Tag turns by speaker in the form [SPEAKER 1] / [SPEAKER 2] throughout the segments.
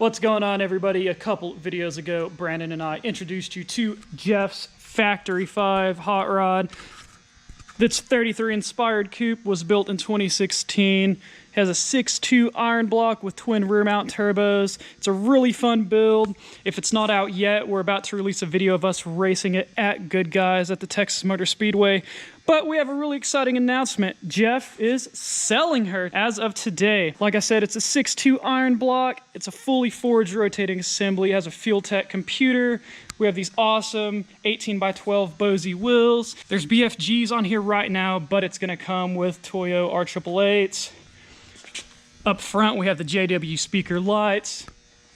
[SPEAKER 1] What's going on, everybody? A couple videos ago, Brandon and I introduced you to Jeff's Factory 5 hot rod. This 33 inspired coupe was built in 2016. Has a 6.2 iron block with twin rear mount turbos. It's a really fun build. If it's not out yet, we're about to release a video of us racing it at Good Guys at the Texas Motor Speedway. But we have a really exciting announcement. Jeff is selling her as of today. Like I said, it's a 6.2 iron block. It's a fully forged rotating assembly. It has a Fuel Tech computer. We have these awesome 18x12 Bose wheels. There's BFGs on here right now, but it's gonna come with Toyo R888s. Up front, we have the JW speaker lights.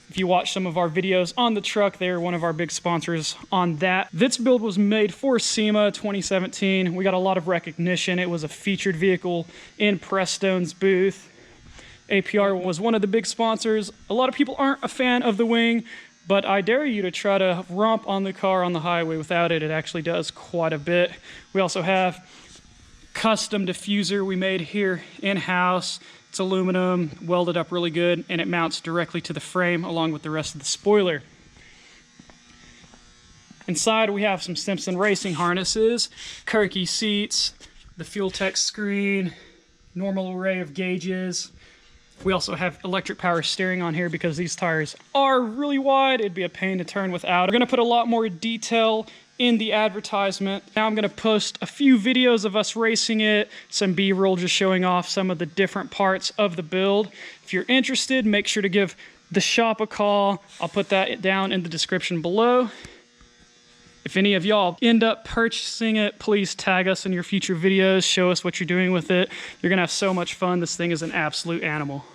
[SPEAKER 1] If you watch some of our videos on the truck, they're one of our big sponsors on that. This build was made for SEMA 2017. We got a lot of recognition. It was a featured vehicle in Prestone's booth. APR was one of the big sponsors. A lot of people aren't a fan of the wing, but I dare you to try to romp on the car on the highway without it. It actually does quite a bit. We also have custom diffuser we made here in-house. It's aluminum, welded up really good, and it mounts directly to the frame along with the rest of the spoiler. Inside we have some Simpson racing harnesses, Kirky seats, the Fuel Tech screen, normal array of gauges. We also have electric power steering on here because these tires are really wide. It'd be a pain to turn without. We're gonna put a lot more detail in the advertisement. Now I'm gonna post a few videos of us racing it, some B-roll just showing off some of the different parts of the build. If you're interested, make sure to give the shop a call. I'll put that down in the description below. If any of y'all end up purchasing it, please tag us in your future videos, show us what you're doing with it. You're gonna have so much fun. This thing is an absolute animal.